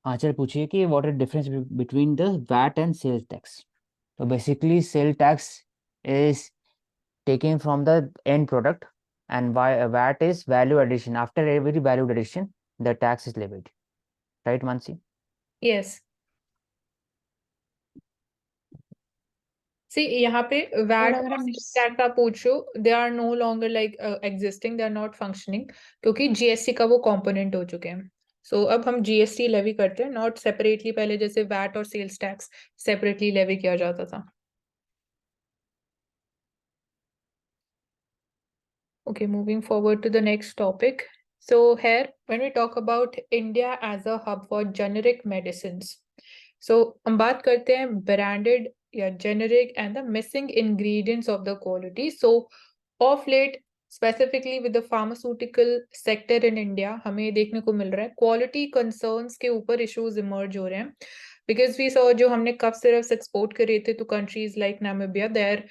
हाँ चल पूछिए कि what is difference between the VAT and sale tax. तो basically sale tax is taken from the end product, and VAT is value addition. After every value addition, the tax is levied. Right, Mansi? Yes. See, यहाँ पे VAT और tax आप पूछो, they are no longer like existing, they are not functioning, क्योंकि GST का वो component हो चुके हैं. सो अब हम जीएसटी लेवी करते हैं, नॉट सेपरेटली पहले जैसे वैट और सेल्स टैक्स सेपरेटली लेवी किया जाता था. Okay, moving forward to the next topic. So here, when we talk about India as a hub for generic medicines, so हम बात करते हैं branded या generic and the missing ingredients of the quality. So of late, specifically with the pharmaceutical sector in India, हमें देखने को मिल रहा है quality concerns के ऊपर issues emerge हो रहे हैं. Because we saw जो हमने cough syrups export करे थे to countries like Namibia, there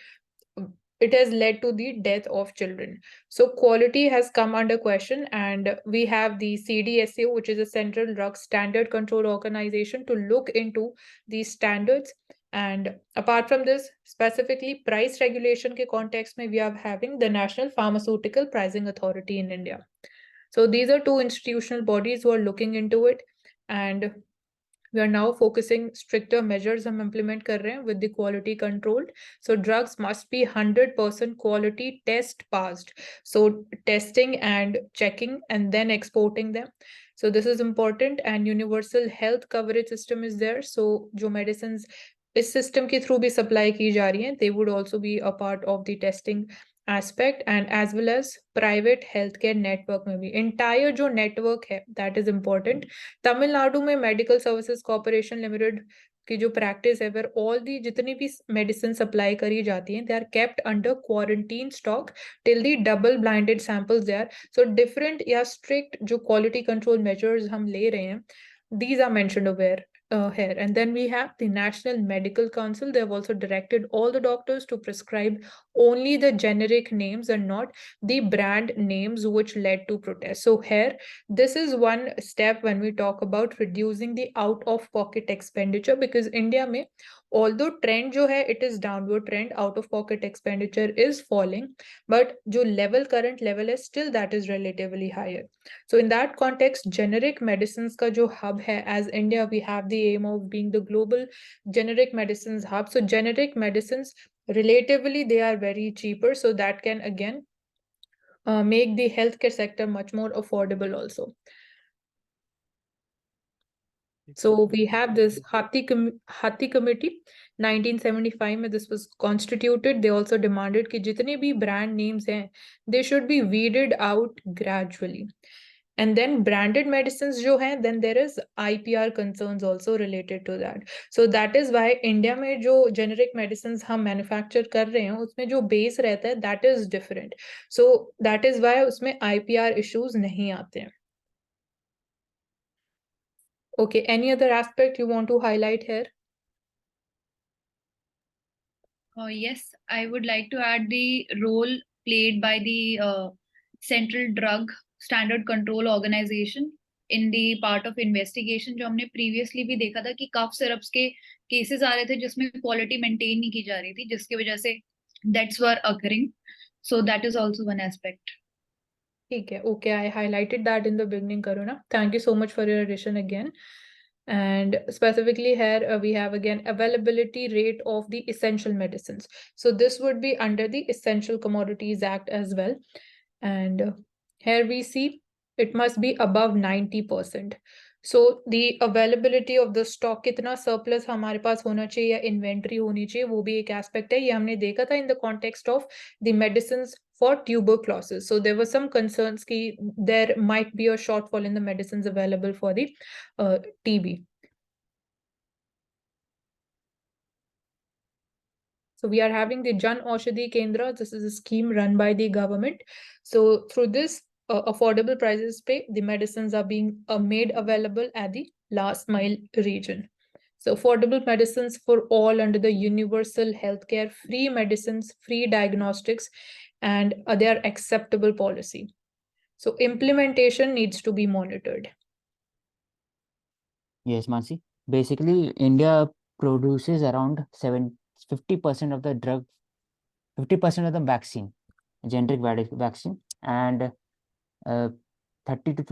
it has led to the death of children. So quality has come under question, and we have the CDSA, which is a Central Drug Standard Control Organization, to look into these standards. And apart from this, specifically price regulation ke context mein, we are having the National Pharmaceutical Pricing Authority in India. So these are two institutional bodies who are looking into it, and we are now focusing stricter measures हम implement कर रहे हैं with the quality control. So drugs must be 100% quality test passed. So testing and checking and then exporting them. So this is important, and universal health coverage system is there. So जो medicines इस system के through भी supply की जा रही हैं, they would also be a part of the testing aspect, and as well as private healthcare network में भी entire जो network है, that is important. तमिलनाडु में मेडिकल सर्विसेज कॉर्पोरेशन लिमिटेड की जो प्रैक्टिस है, वेयर ऑल दी जितनी भी मेडिसिन सप्लाई करी जाती हैं, they are kept under quarantine stock till the double blinded samples they are. So different या स्ट्रिक्ट जो क्वालिटी कंट्रोल मेजर्स हम ले रहे हैं, these are mentioned over here. And then we have the National Medical Council. They have also directed all the doctors to prescribe only the generic names and not the brand names, which led to protests. So here, this is one step when we talk about reducing the out-of-pocket expenditure, because India में although trend जो है, it is downward trend, out-of-pocket expenditure is falling, but जो level current level is still that is relatively higher. So in that context, generic medicines का जो hub है, as India we have the aim of being the global generic medicines hub. So generic medicines relatively they are very cheaper, so that can again make the healthcare sector much more affordable also. So we have this Hathi Committee. 1975 में this was constituted. They also demanded कि जितने भी brand names हैं, they should be weeded out gradually. And then branded medicines जो हैं, then there is IPR concerns also related to that. So that is why India में जो generic medicines हम manufacture कर रहे हैं, उसमें जो base रहता है, that is different. So that is why उसमें IPR issues नहीं आते हैं. Okay, any other aspect you want to highlight here? Yes, I would like to add the role played by the Central Drug Standard Control Organization in the part of investigation. जो हमने previously भी देखा था कि cough syrups के cases आ रहे थे जिसमें quality maintain नहीं की जा रही थी, जिसकी वजह से deaths were occurring. So that is also one aspect. ठीक है, okay, I highlighted that in the beginning, Karuna. Thank you so much for your addition again. And specifically here we have again availability rate of the essential medicines. So this would be under the Essential Commodities Act as well. And here we see it must be above 90%. So the availability of the stock, कितना surplus हमारे पास होना चाहिए या inventory होनी चाहिए, वो भी एक aspect है. ये हमने देखा था in the context of the medicines for tuberculosis. So there were some concerns कि there might be a shortfall in the medicines available for the TB. So we are having the Jan Aushadhi Kendra. This is a scheme run by the government. So through this affordable prices pay, the medicines are being made available at the last mile region. So affordable medicines for all under the universal healthcare, free medicines, free diagnostics, and their acceptable policy. So implementation needs to be monitored. Yes, Mansi. Basically, India produces around 50% of the drug, 50% of the vaccine, generic vaccine, and uh, 30 to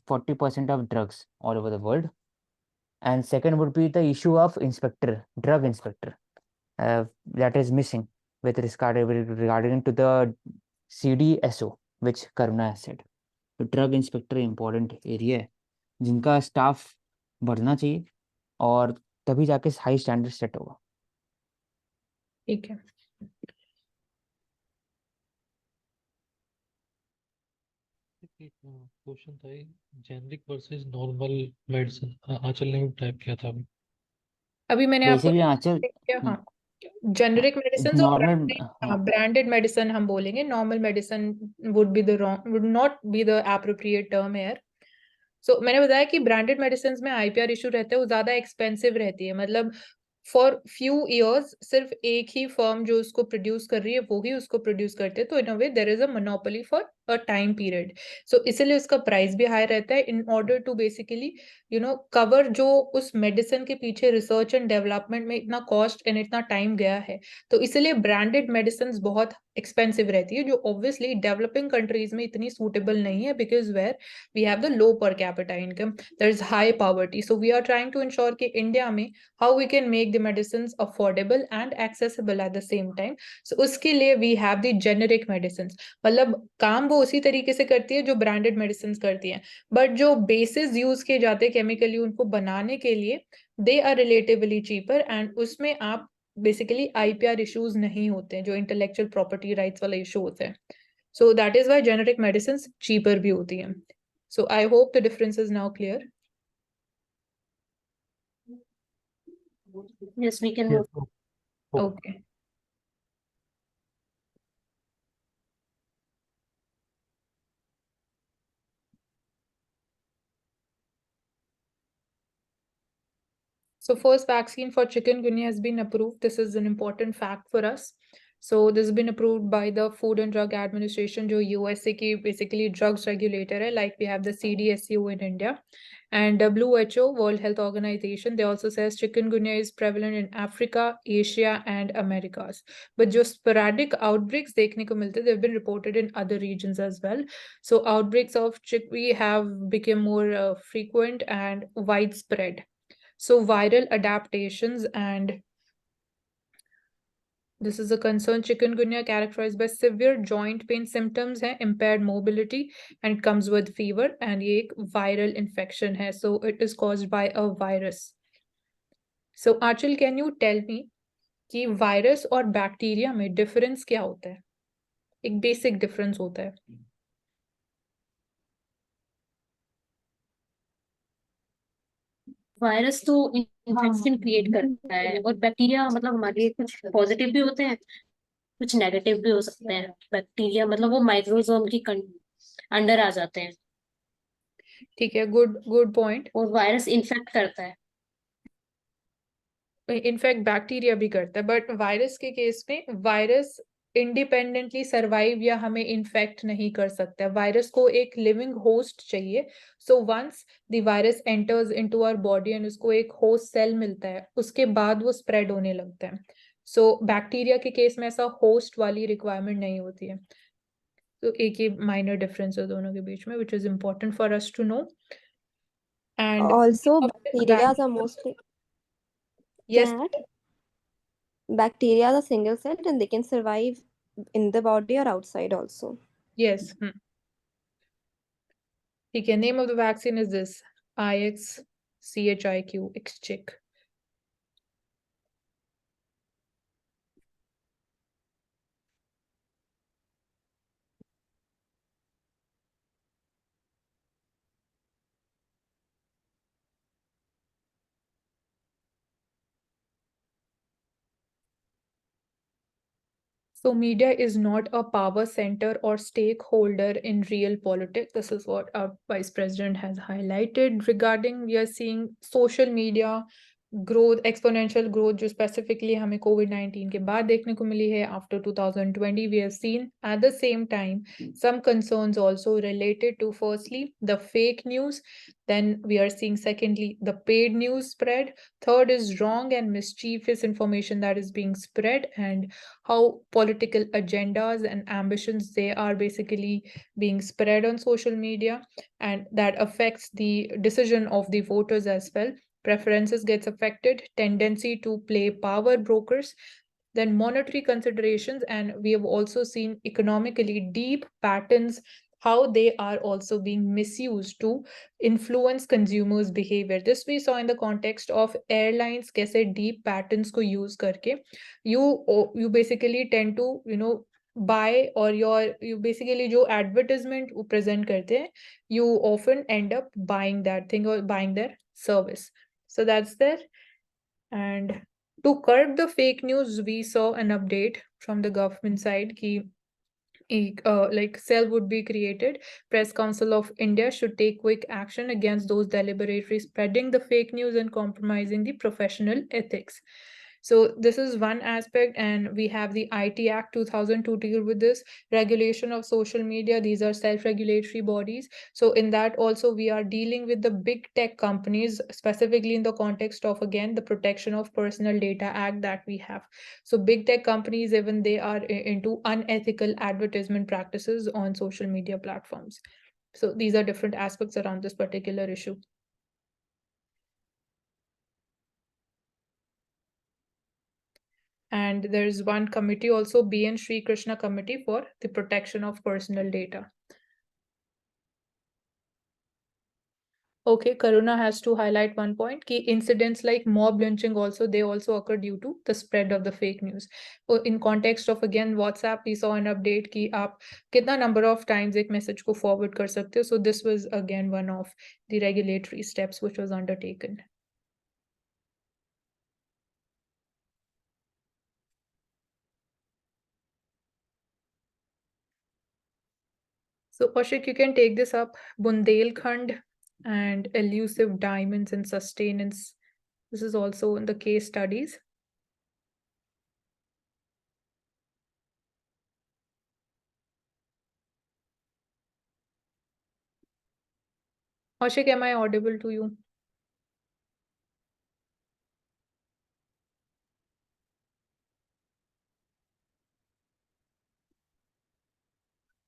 40% of drugs all over the world. And second would be the issue of drug inspector, that is missing with regarding to the CDSO, which Karuna has said. तो drug inspector important area है जिनका staff बढ़ना चाहिए और तभी जाके high standard set होगा. ठीक है. क्वेश्चन था जेनरिक वर्सेस नॉर्मल मेडिसिन, आंचल ने भी टाइप किया था अभी. अभी मैंने आपको बेसिकली आंचल हाँ जेनरिक मेडिसिन और नॉर्मल ब्रांडेड मेडिसिन हम बोलेंगे. Normal medicine would not be the appropriate term here. So मैंने बताया कि ब्रांडेड मेडिसिन में आईपीआर इशू रहता है, वो ज्यादा एक्सपेंसिव रहती है. मतलब फॉर फ्यू इयर्स सिर्फ एक ही फर्म जो उसको प्रोड्यूस कर रही है वो ही उसको प्रोड्यूस करते हैं. तो in a way there is a monopoly for a time period. So इसलिए उसका प्राइस भी हाई रहता है in order to basically cover जो उस मेडिसिन के पीछे रिसर्च एंड डेवलपमेंट में इतना कॉस्ट एंड इतना टाइम गया है. तो इसलिए ब्रांडेड मेडिसिन बहुत एक्सपेंसिव रहती है, जो ऑब्वियसली डेवलपिंग कंट्रीज में इतनी सूटेबल नहीं है, because where we have the low per capita income, there is high poverty. So we are trying to ensure कि इंडिया में how we can make the medicines affordable and accessible at the same time. So उसके लिए we have the generic medicines. मतलब काम वो उसी तरीके से करती है जो branded medicines करती हैं, but जो bases use किए जाते हैं chemically उनको बनाने के लिए they are relatively cheaper, and उसमें आप basically IPR issues नहीं होते हैं जो intellectual property rights वाला issue होते हैं. So that is why generic medicines cheaper भी होती हैं. So I hope the difference is now clear. Yes, we can move. Okay. So first vaccine for chikungunya has been approved. This is an important fact for us. So this has been approved by the Food and Drug Administration, जो USA की basically drugs regulator है, like we have the CDSU in India. And WHO, World Health Organization, they also says chikungunya is prevalent in Africa, Asia, and Americas. But जो sporadic outbreaks देखने को मिलते, they've been reported in other regions as well. So outbreaks of chikungunya have become more frequent and widespread. So viral adaptations, and this is a concern. Chikungunya characterized by severe joint pain symptoms hai, impaired mobility, and it comes with fever, and ये एक viral infection है. So it is caused by a virus. So Achal, can you tell me कि virus और bacteria में difference क्या होता है? एक basic difference होता है. वायरस तो इन्फेक्शन क्रिएट करता है, और बैक्टीरिया मतलब हमारे लिए कुछ पॉजिटिव भी होते हैं, कुछ नेगेटिव भी हो सकते हैं. बैक्टीरिया मतलब वो माइक्रोजोम की अंडर आ जाते हैं. ठीक है, good point. और वायरस इन्फेक्ट करता है. इनफैक्ट बैक्टीरिया भी करता है, बट वायरस के केस में वायरस इंडिपेंडेंटली सर्वाइव या हमें इन्फेक्ट नहीं कर सकता है. वायरस को एक लिविंग होस्ट चाहिए. So once the virus enters into our body and उसको एक होस्ट सेल मिलता है, उसके बाद वो स्प्रेड होने लगता है. सो बैक्टीरिया के केस में ऐसा होस्ट वाली रिक्वायरमेंट नहीं होती है. तो एक ही माइनर डिफरेंस है दोनों के बीच में, which is important for us to know. And Also, bacteria are mostly yes, cat. Bacteria are single celled and they can survive in the body or outside also. yes. ठीक है, name of the vaccine is this IXCHIQ, IXCHIQ. So media is not a power center or stakeholder in real politics. This is what our Vice President has highlighted regarding we are seeing social media growth exponential growth जो specifically हमें कोविड-19 के बाद देखने को मिली है after 2020 we have seen at the same time some concerns also related to firstly the fake news, then we are seeing secondly the paid news spread, third is wrong and mischievous information that is being spread, and how political agendas and ambitions they are basically being spread on social media, and that affects the decision of the voters as well. Preferences gets affected, tendency to play power brokers, then monetary considerations, and we have also seen economically deep patterns, how they are also being misused to influence consumers behavior. This we saw in the context of airlines kaise deep patterns ko use karke you basically tend to buy, or you basically jo advertisement present karte hain, you often end up buying that thing or buying their service. So that's there. And to curb the fake news, we saw an update from the government side ki like cell would be created. Press Council of India should take quick action against those deliberately spreading the fake news and compromising the professional ethics. So this is one aspect, and we have the IT Act 2000 to deal with this regulation of social media. These are self-regulatory bodies. So in that also we are dealing with the big tech companies, specifically in the context of again the Protection of Personal Data Act that we have. So big tech companies, even they are into unethical advertisement practices on social media platforms. So these are different aspects around this particular issue. And there's one committee also, B.N. Sri Krishna Committee for the Protection of Personal Data. Okay, Karuna has to highlight one point, key incidents like mob lynching also, they also occur due to the spread of the fake news. In context of again WhatsApp, we saw an update ki aap kitna number of times ek message ko forward kar sakte ho. So this was again one of the regulatory steps which was undertaken. So Ashik, you can take this up. Bundelkhand and elusive diamonds and sustenance. This is also in the case studies. Ashik, am I audible to you?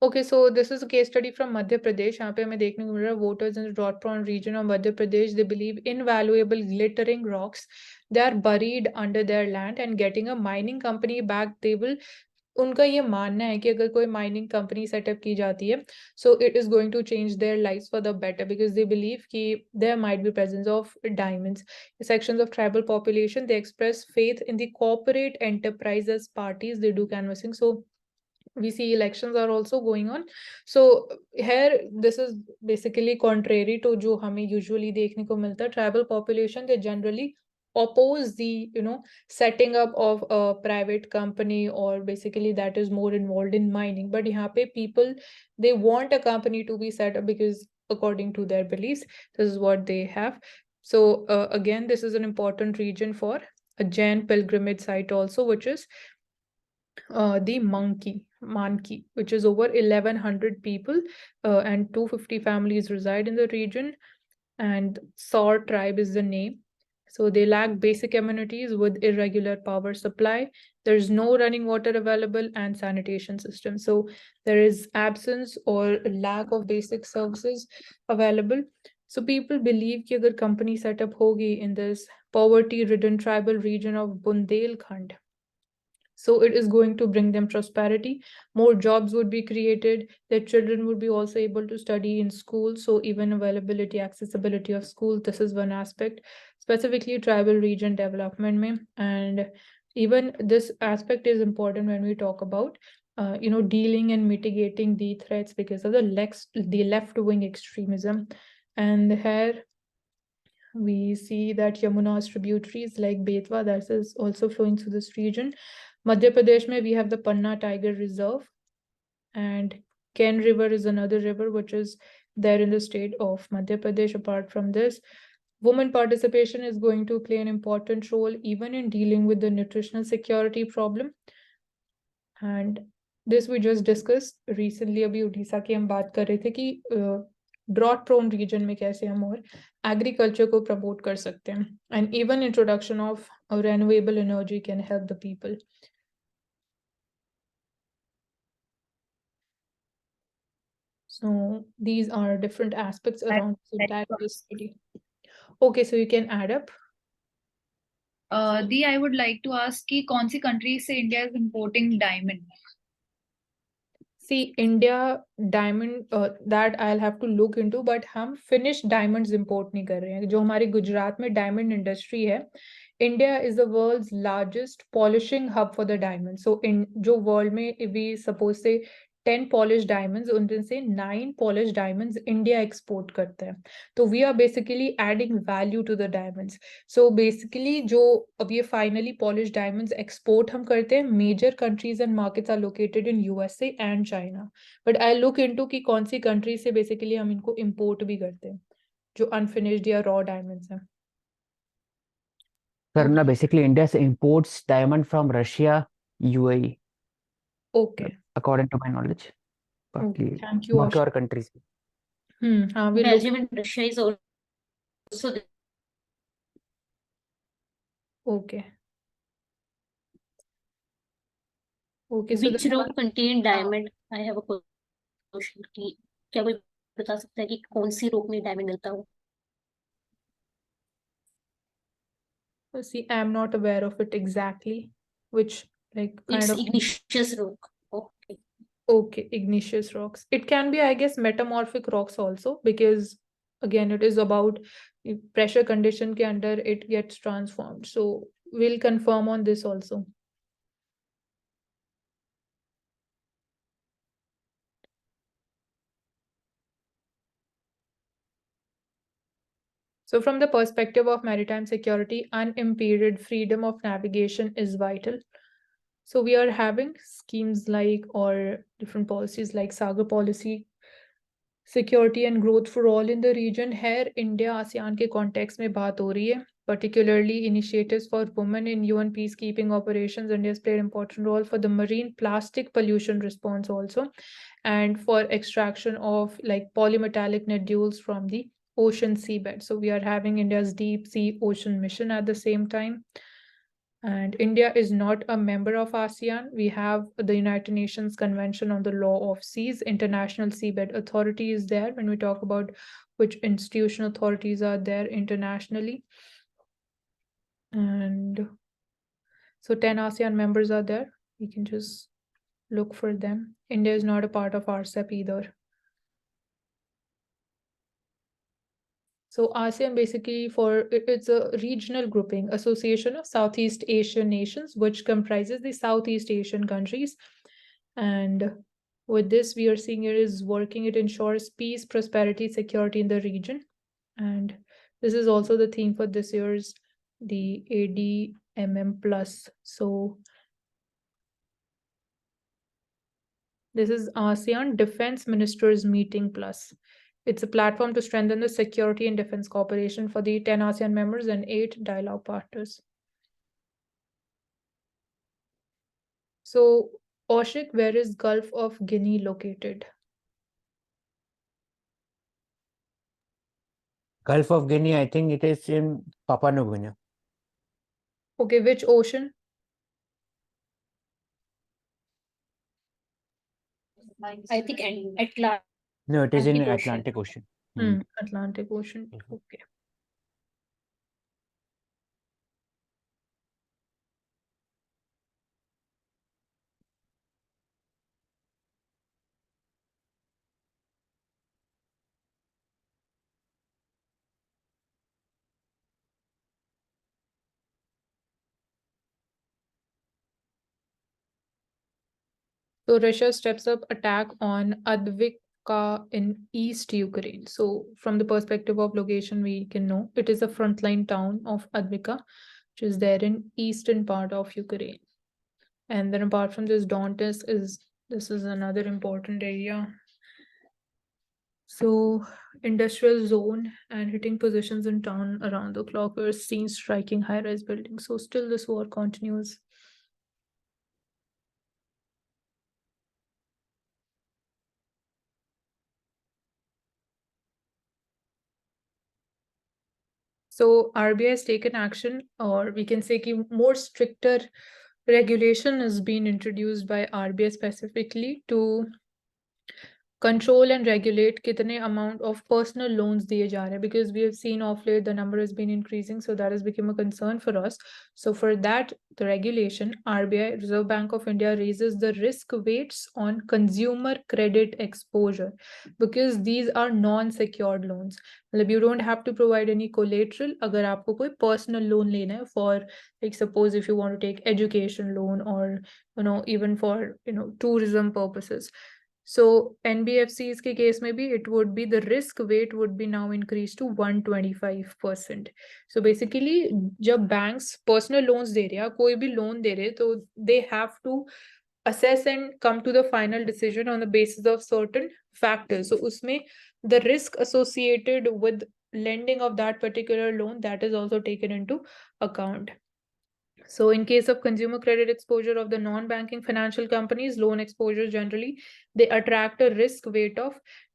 Okay, so this is a case study from Madhya Pradesh. यहाँ पे हमें देखने को मिल रहा है voters in the drought-prone region of Madhya Pradesh, they believe invaluable glittering rocks, they are buried under their land, and getting a mining company back, they will उनका ये मानना है कि अगर कोई माइनिंग कंपनी सेटअप की जाती है, so it is going to change their lives for the better, because they believe कि there might be presence of diamonds. Sections of tribal population, they express faith in the corporate enterprises parties, they do canvassing. So we see elections are also going on. So here this is basically contrary to जो हमें usually देखने को मिलता है. Tribal population, they generally oppose the setting up of a private company, or basically that is more involved in mining. But यहाँ पे people, they want a company to be set up because according to their beliefs, this is what they have. So again, this is an important region for a Jain pilgrimage site also, which is the Manki, which is over 1100 people, and 250 families reside in the region, and Saur tribe is the name. So they lack basic amenities with irregular power supply. There's no running water available and sanitation system. So there is absence or lack of basic services available. So people believe that if company set up hogi in this poverty-ridden tribal region of Bundelkhand, so it is going to bring them prosperity. More jobs would be created. Their children would be also able to study in school. So even availability, accessibility of schools, this is one aspect, specifically tribal region development mein. And even this aspect is important when we talk about dealing and mitigating the threats because of the left-wing extremism. And here we see that Yamuna's tributaries like Betwa, that is also flowing through this region. Madhya Pradesh mein we have the Panna Tiger Reserve, and Ken River is another river which is there in the state of Madhya Pradesh. Apart from this, Women participation is going to play an important role even in dealing with the nutritional security problem. And this we just discussed recently. अभी उड़ीसा की हम बात कर रहे थे कि drought prone reason में कैसे हम और एग्रीकल्चर को प्रमोट कर सकते हैं. And even introduction of renewable energy can help the people. So these are different aspects around syntax study. Okay, so you can add up. The, I would like to ask कि कौन सी country से India is importing diamond? See, India diamond that I'll have to look into, but हम finished diamonds import नहीं कर रहे हैं. जो हमारे गुजरात में diamond industry है, India is the world's largest polishing hub for the diamonds. So in जो world में if we suppose say 10 polished diamonds, उनमें से 9 polished diamonds India export करता है. तो we are basically adding value to the diamonds. So basically जो अब ये finally polished diamonds export हम करते हैं, major countries and markets are located in USA and China. But I'll look into कि कौन सी country से basically हम इनको import भी करते हैं, जो unfinished या raw diamonds हैं. Sir, no, basically India imports diamond from Russia, UAE, Okay. according to my knowledge. Okay. बाकी Thank you, बाकी Asha. और countries. हाँ, we'll look. Belgium and Russia is also there. Okay. Okay, so Which rock contain diamond? I have a question कि क्या कोई बता सकता है कि कौन सी rock में diamond मिलता हो? see, I'm not aware of it exactly, which like kind It's of. igneous rock. Okay. Okay, igneous rocks. It can be, I guess, metamorphic rocks also, because again, it is about pressure condition ke under it gets transformed. So we'll confirm on this also. So from the perspective of maritime security, unimpeded freedom of navigation is vital. So we are having schemes like, or different policies like Sagar policy, security and growth for all in the region. Here, India ASEAN के context में बात हो रही है. Particularly initiatives for women in UN peacekeeping operations. India has played an important role for the marine plastic pollution response also, and for extraction of like polymetallic nodules from the ocean seabed. So we are having India's deep sea ocean mission at the same time. And India is not a member of ASEAN. We have the United Nations Convention on the Law of Seas. International Seabed Authority is there when we talk about which institutional authorities are there internationally. And so 10 ASEAN members are there. We can just look for them. India is not a part of RCEP either. So ASEAN basically it's a regional grouping, association of Southeast Asian nations, which comprises the Southeast Asian countries. And with this, we are seeing it is working, it ensures peace, prosperity, security in the region. And this is also the theme for this year's the ADMM plus. So this is ASEAN Defense Ministers Meeting Plus. It's a platform to strengthen the security and defense cooperation for the 10 ASEAN members and 8 dialogue partners. So, Oshik, where is Gulf of Guinea located? Gulf of Guinea, I think it is in Papua New Guinea. Okay, which ocean? I think Atlantic. No, it is in Ocean. Atlantic Ocean. Atlantic Ocean. Okay. So Russia steps up attack on Advika in East Ukraine. So from the perspective of location, we can know it is a frontline town of Advika, which is there in eastern part of Ukraine. And then apart from this, Donetsk this is another important area. So, industrial zone and hitting positions in town around the clock were seen striking high-rise buildings. So, still this war continues. So, RBI has taken action, or we can say ki more stricter regulation has been introduced by RBI specifically to control and regulate kitne amount of personal loans diye ja rahe, because we have seen of late the number has been increasing, so that has become a concern for us. So for that, the regulation, RBI, Reserve Bank of India, raises the risk weights on consumer credit exposure, because these are non-secured loans. मतलब you don't have to provide any collateral अगर आपको कोई personal loan लेना है for, like suppose if you want to take education loan or even for tourism purposes. So NBFCs के case में भी it would be the risk weight would be now increased to 125%. So basically जब banks personal loans दे रहे हैं, कोई भी loan दे रहे हैं, तो they have to assess and come to the final decision on the basis of certain factors. So उसमें the risk associated with lending of that particular loan, that is also taken into account. So in case of consumer credit exposure of the non-banking financial companies, loan exposure generally, they attract a risk weight of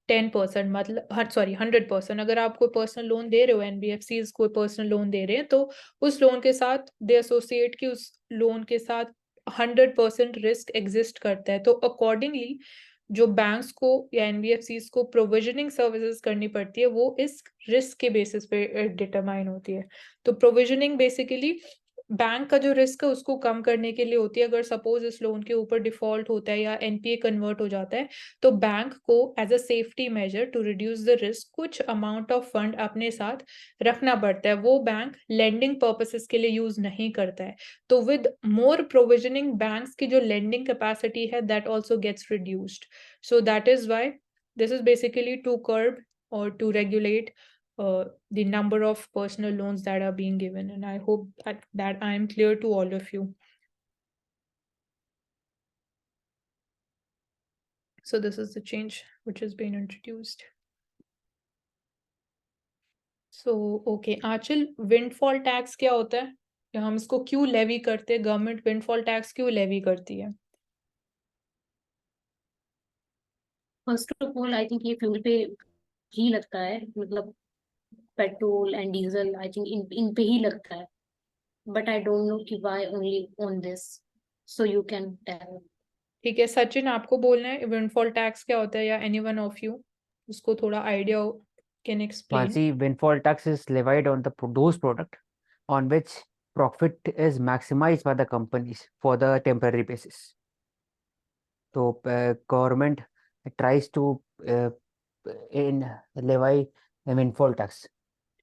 10%, मतलब sorry 100%. अगर आप कोई personal loan दे रहे हो, NBFCs कोई personal loan दे रहे हैं, तो उस loan के साथ they associate कि उस loan के साथ 100% risk exist करता है. तो accordingly जो बैंक्स को या एनबीएफसीज को प्रोविजनिंग सर्विसेज करनी पड़ती है, वो इस रिस्क के बेसिस पे डिटरमाइन होती है. तो प्रोविजनिंग बेसिकली बैंक का जो रिस्क है उसको कम करने के लिए होती है. अगर सपोज इस लोन के ऊपर डिफॉल्ट होता है या एनपीए कन्वर्ट हो जाता है, तो बैंक को as a safety measure to reduce the risk कुछ अमाउंट ऑफ फंड अपने साथ रखना पड़ता है. वो बैंक लेंडिंग पर्पसेस के लिए यूज नहीं करता है. तो विद मोर प्रोविजनिंग बैंक्स की जो लेंडिंग कैपेसिटी है that also gets reduced. So that is why this is basically to curb or to regulate the number of personal loans that are being given. And I hope that I am clear to all of you. So this is the change which has been introduced. So okay, Aanchal windfall tax क्या होता है, या हम इसको क्यों levy करते हैं, government windfall tax क्यों लेवी करती है? First of all I think ये फ्यूल पे ही लगता है, मतलब petrol and diesel I think इन पे ही लगता है, बट आई डोंट नो कि why only on this, so you can tell. ठीक है सचिन, आपको बोलना है windfall tax क्या होता है, या anyone of you उसको थोड़ा idea can explain. Mansi, windfall tax is levied on those product on which profit is maximized by the companies for the temporary basis. So government tries to levy a windfall tax.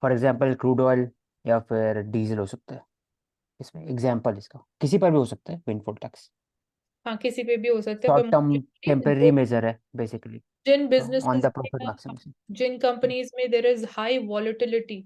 For example, crude oil या फिर diesel हो सकता है इसमें example. इसका किसी पर भी हो सकता है windfall tax. हाँ किसी पे भी हो सकता है, शॉर्ट पर टर्म टेम्पररी मेजर है बेसिकली जिन on businesses the profit maximum. जिन कंपनीज में there is high volatility,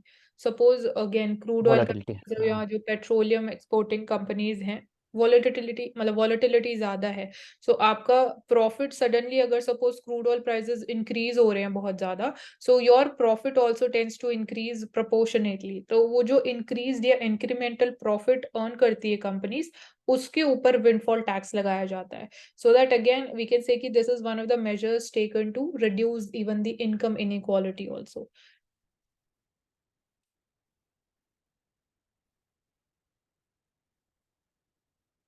suppose again crude oil volatility. companies या जो पेट्रोलियम एक्सपोर्टिंग कंपनीज हैं, वॉलेटिलिटी मतलब वॉलेटिलिटी ज्यादा है. सो आपका प्रॉफिट सडनली अगर suppose crude oil prices increase हो रहे हैं बहुत ज्यादा, so your profit also tends to increase proportionately. तो वो जो इंक्रीज या इंक्रीमेंटल प्रॉफिट अर्न करती है कंपनीज, उसके ऊपर विंडफॉल टैक्स लगाया जाता है. So that again we can say that this is one of the measures taken to reduce even the income inequality also.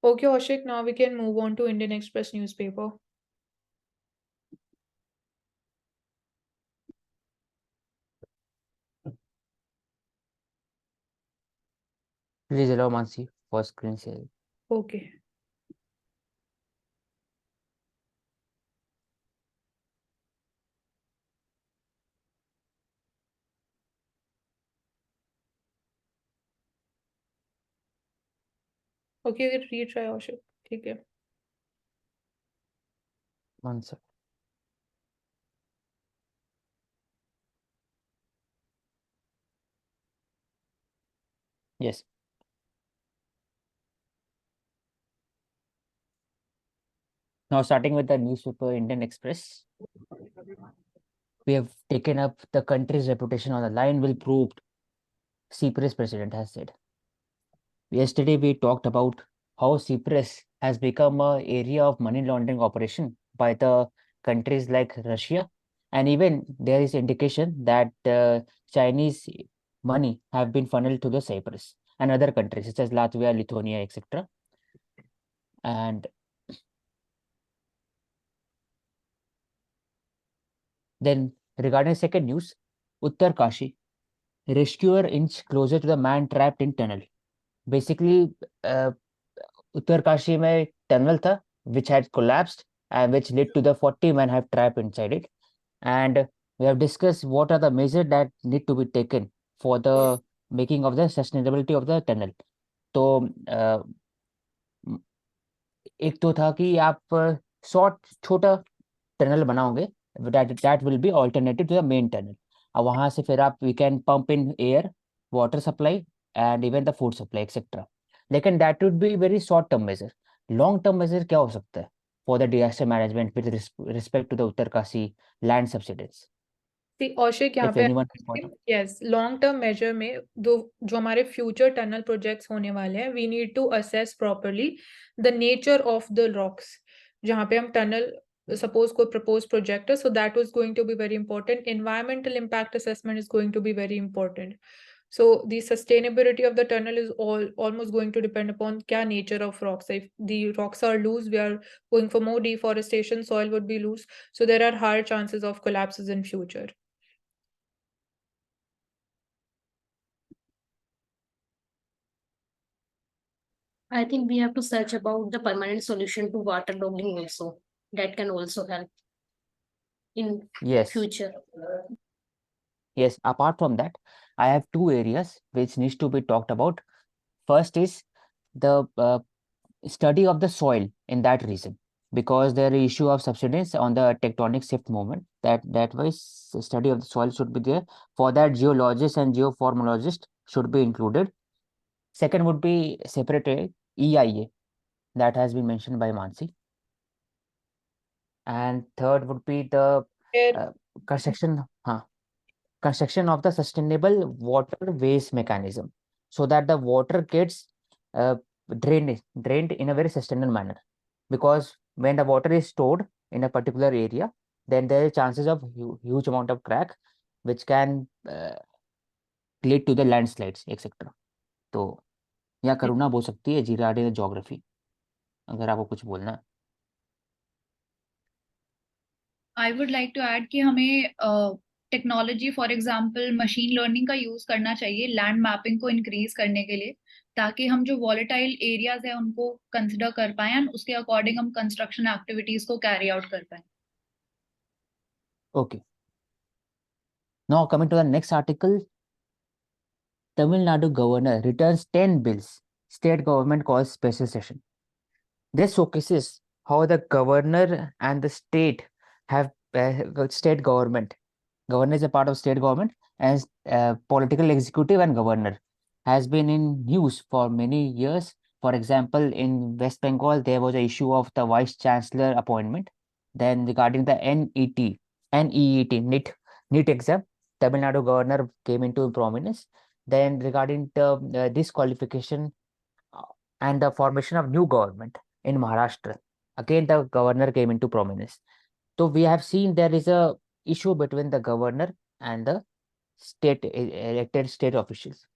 Okay, Ashik, now we can move on to Indian Express newspaper. Please allow Mansi for screen share. Okay. Okay, retry Ashik. ठीक है. One second. Yes. Now starting with the newspaper Indian Express. we have taken up the country's reputation on the line will prove, Cyprus president has said. Yesterday we talked about how Cyprus has become a area of money laundering operation by the countries like Russia, and even there is indication that Chinese money have been funneled to the Cyprus and other countries such as Latvia, Lithuania, etc. And then regarding second news, Uttarkashi, rescuer inch closer to the man trapped in tunnel. Basically, Uttarkashi में tunnel था which had collapsed and which led to the 40 men have trapped inside it. And we have discussed what are the measures that need to be taken for the making of the sustainability of the tunnel. तो एक तो था कि आप short छोटा tunnel बनाओगे that will be alternative to the main tunnel. अब वहां से फिर आप we can pump in air, water supply and even the food supply etc. लेकिन that would be very short term measure. Long term measure क्या हो सकता है for the disaster management with respect to the Uttarkashi land subsidies? See, औशिक यहाँ If पे anyone can point out. Yes long term measure में जो हमारे future tunnel projects होने वाले हैं we need to assess properly the nature of the rocks जहाँ पे हम टनल suppose कोई proposed project है so that was going to be very important. Environmental impact assessment is going to be very important. So the sustainability of the tunnel is almost going to depend upon क्या nature of rocks. If the rocks are loose, we are going for more deforestation, soil would be loose. So there are higher chances of collapses in future. I think we have to search about the permanent solution to waterlogging also. That can also help in Yes. future. Yes, apart from that, I have two areas which needs to be talked about. First is the study of the soil in that region, because there is issue of subsidence on the tectonic shift movement. That way, study of the soil should be there. For that, geologists and geoformologists should be included. Second would be separate EIA that has been mentioned by Mansi. And third would be the Where construction of the sustainable waterways mechanism, so that the water gets drained in a very sustainable manner. Because when the water is stored in a particular area, then there are chances of huge amount of crack, which can lead to the landslides, etc. तो यहाँ करुणा बोल सकती है regarding geography, अगर आपको कुछ बोलना है. I would like to add कि हमें technology for example machine learning का यूज करना चाहिए लैंड मैपिंग को इंक्रीज करने के लिए, ताकि हम जो वॉलेटाइल एरियाज है उनको कंसिडर कर पाए एंड उसके अकॉर्डिंग हम कंस्ट्रक्शन एक्टिविटीज को कैरी आउट कर पाए. Okay. Now coming to the next article, Tamil Nadu governor returns 10 bills state government calls special session. This showcases how the governor and the state have state government. Governor is a part of state government, and political executive and governor has been in news for many years. For example, in West Bengal, there was an issue of the vice chancellor appointment. Then regarding the NEET exam, Tamil Nadu governor came into prominence. Then regarding the disqualification and the formation of new government in Maharashtra, again the governor came into prominence. So we have seen there is a issue between the governor and the elected state officials.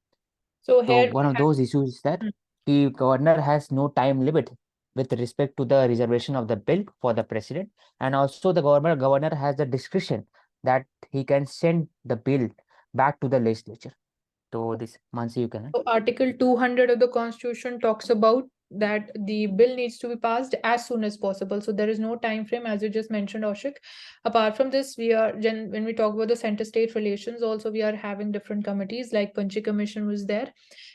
so So here one of those issues is that the governor has no time limit with respect to the reservation of the bill for the president, and also the governor has the discretion that he can send the bill back to the legislature. So this, Mansi, you can. So Article 200 of the Constitution talks about that the bill needs to be passed as soon as possible. So there is no time frame, as you just mentioned, Ashik. Apart from this, when we talk about the center-state relations, also we are having different committees, like Panchi Commission was there.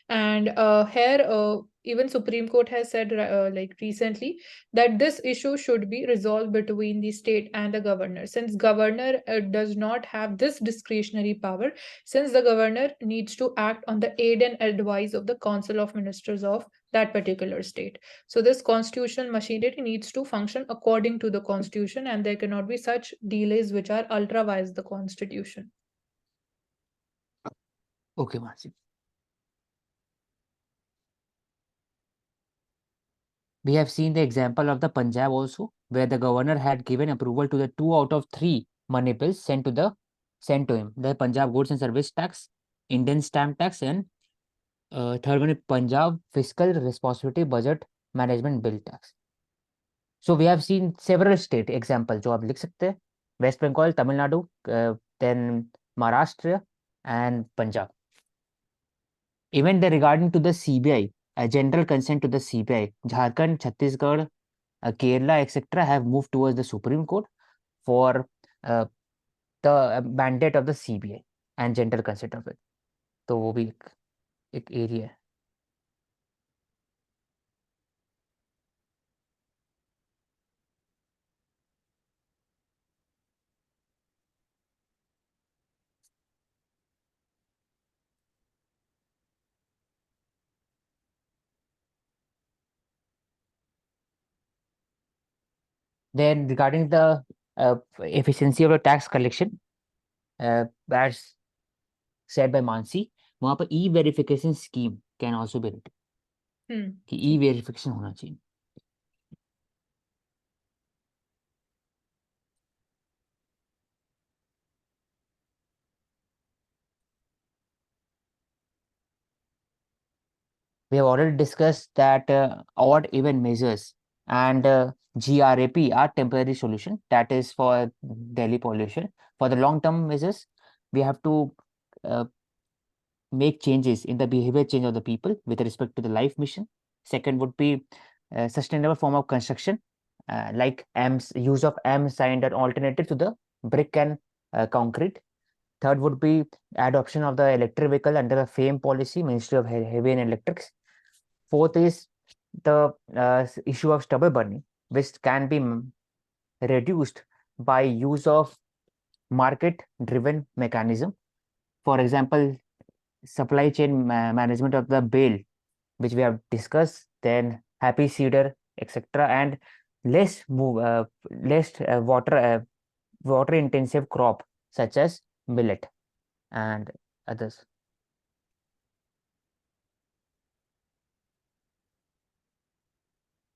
And here, even Supreme Court has said like recently that this issue should be resolved between the state and the governor. Since governor does not have this discretionary power, since the governor needs to act on the aid and advice of the Council of Ministers of that particular state. So this constitutional machinery needs to function according to the constitution, and there cannot be such delays which are ultra vires the constitution. Okay, Mansi. We have seen the example of the Punjab also, where the governor had given approval to the 2 out of 3 money bills sent to him. The Punjab Goods and Service Tax, Indian Stamp Tax, and third one is Punjab Fiscal Responsibility Budget Management Bill Tax. So we have seen several state examples जो आप लिख सकते हैं. West Bengal, Tamil Nadu, then Maharashtra and Punjab. Even regarding to the CBI, a general consent to the CBI, Jharkhand, Chhattisgarh, Kerala, etc. have moved towards the Supreme Court for the mandate of the CBI and general consent of it. तो वो भी एक area है. Then regarding the efficiency of the tax collection, that's said by Mansi, वहाँ पर e-verification scheme can also be written. कि e-verification होना चाहिए. We have already discussed that odd even measures and GRAP are temporary solution. That is for Delhi pollution. For the long-term measures, we have to make changes in the behavior change of the people with respect to the life mission. Second would be sustainable form of construction, like use of sand and alternative to the brick and concrete. Third would be adoption of the electric vehicle under the FAME policy, Ministry of Heavy and Electrics. Fourth is the issue of stubble burning, which can be reduced by use of market-driven mechanism. For example, supply chain management of the bale, which we have discussed, then happy seeder, etc., and less water intensive crop such as millet and others.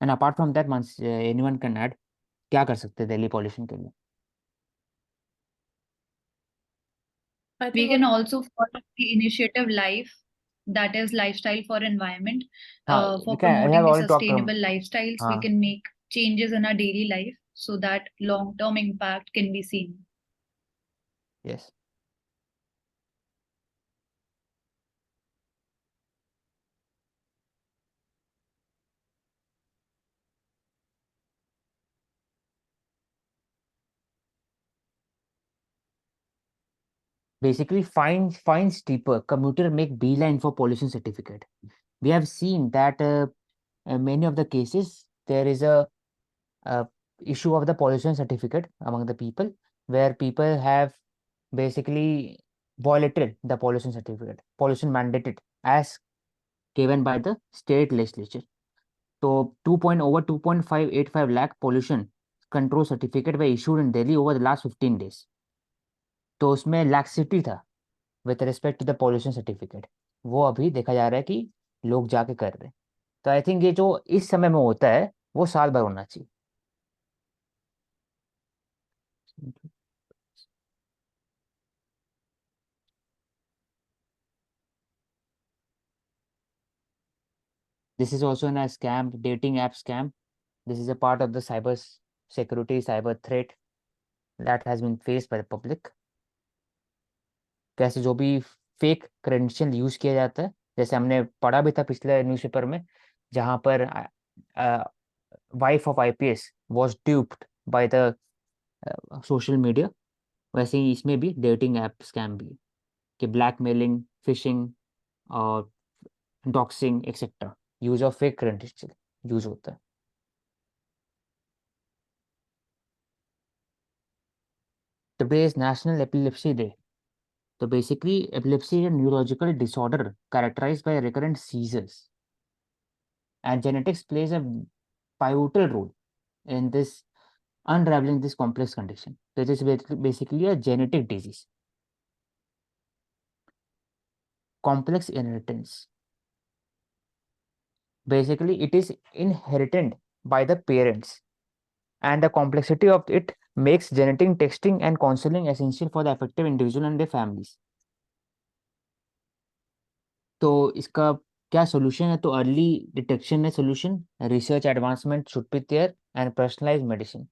And apart from that, once anyone can add, क्या कर सकते हैं Delhi pollution के लिए? We can also follow the initiative Life, that is lifestyle for environment. For promoting the sustainable lifestyles, we can make changes in our daily life so that long-term impact can be seen. Yes. Basically, fines steeper, commuter make beeline for pollution certificate. We have seen that in many of the cases, there is a issue of the pollution certificate among the people, where people have basically violated the pollution certificate, pollution mandated as given by the state legislature. So 2.585 lakh pollution control certificate were issued in Delhi over the last 15 days. तो उसमें laxity था with respect to the pollution certificate, वो अभी देखा जा रहा है कि लोग जाके कर रहे हैं. तो आई थिंक ये जो इस समय में होता है वो साल भर होना चाहिए. This is also a scam, dating app scam. This is a part of the cyber security, cyber threat that has been faced by the public. कैसे जो भी फेक क्रेडेंशियल यूज किया जाता है, जैसे हमने पढ़ा भी था पिछले न्यूज़पेपर में, जहां पर wife of IPS was ड्यूप्ड by the social media, वैसे ही इसमें भी डेटिंग ऐप स्कैम भी कि ब्लैकमेलिंग, फिशिंग और doxing etcetera, use of fake credential use होता है. Today is National Epilepsy Day. So basically, epilepsy is a neurological disorder characterized by recurrent seizures. and genetics plays a pivotal role in this unraveling this complex condition. This is basically a genetic disease. Complex inheritance. Basically, it is inherited by the parents, and the complexity of it makes genetic testing and counseling essential for the affected individual and their families. तो इसका क्या solution है? तो early detection है solution, research advancement should be there, and personalized medicine.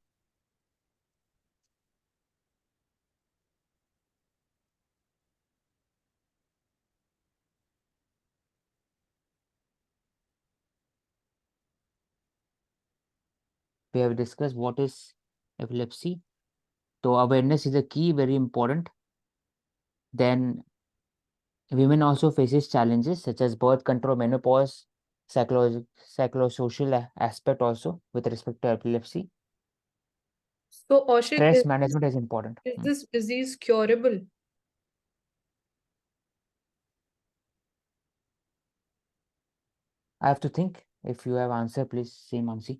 We have discussed what is epilepsy. So awareness is a key, very important. Then women also faces challenges such as birth control, menopause, psychosocial aspect also with respect to epilepsy. So, Ashik, Stress management is important. is this disease curable? I have to think. If you have answer, please say, Mansi.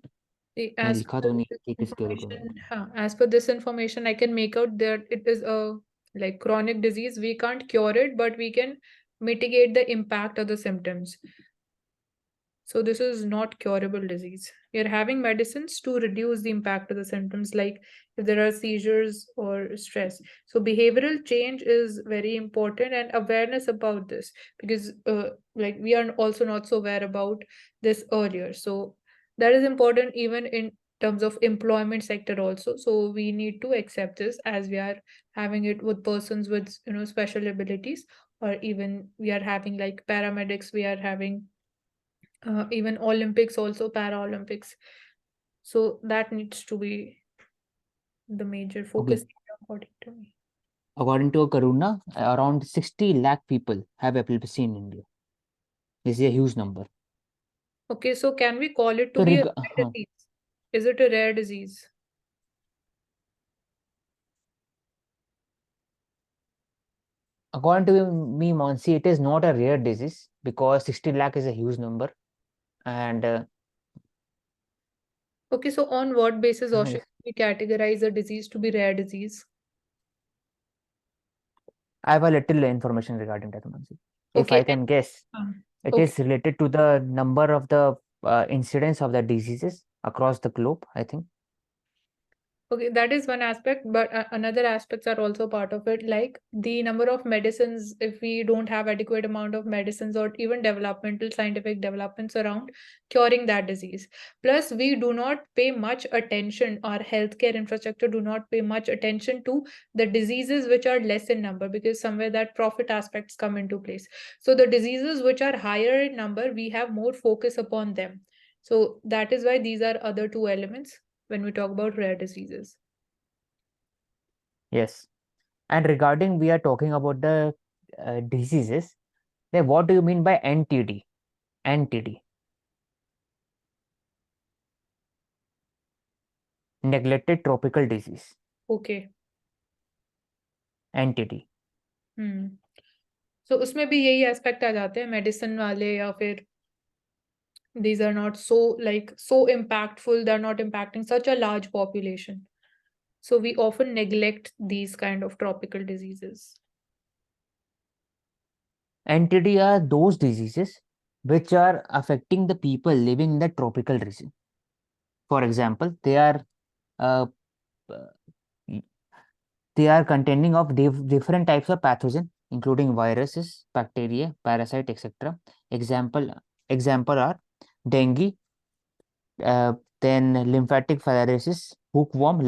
See, मैं as लिखा per तो नहीं this कि किसके ऊपर। information, as per this information, I can make out that it is a like chronic disease. We can't cure it, but we can mitigate the impact of the symptoms. So this is not curable disease. You're having medicines to reduce the impact of the symptoms, like if there are seizures or stress. So behavioral change is very important, and awareness about this, because like we are also not so aware about this earlier. So that is important even in terms of employment sector also. So we need to accept this as we are having it with persons with special abilities, or even we are having like paramedics, we are having even Olympics, also Paralympics. So that needs to be the major focus area, according to me. According to Karuna, around 60 lakh people have epilepsy in India. This is a huge number. Okay, so can we call it to So be a rare disease? Is it a rare disease? according to me, Monsi, it is not a rare disease because 60 lakh is a huge number. And Okay, so on what basis, or yes. should we categorize a disease to be rare disease? I have a little information regarding that, Mansi. If Okay, I can guess, it okay. is related to the number of the incidence of the diseases across the globe, I think. Okay, that is one aspect, but another aspects are also part of it, like the number of medicines. If we don't have adequate amount of medicines or even developmental scientific developments around curing that disease. Plus, we do not pay much attention, our healthcare infrastructure do not pay much attention to the diseases which are less in number, because somewhere that profit aspects come into place. So the diseases which are higher in number, we have more focus upon them. So that is why these are other two elements when we talk about rare diseases. Yes. And regarding, we are talking about the diseases. Then what do you mean by NTD? NTD. Neglected tropical disease. Okay. NTD. So उसमें भी यही aspect आ जाते हैं medicine वाले, या फिर these are not so impactful, they're not impacting such a large population. So we often neglect these kind of tropical diseases. NTD are those diseases which are affecting the people living in the tropical region. For example, they are containing of different types of pathogen, including viruses, bacteria, parasite, etc. Example are dengue, then lymphatic filariasis, hookworm,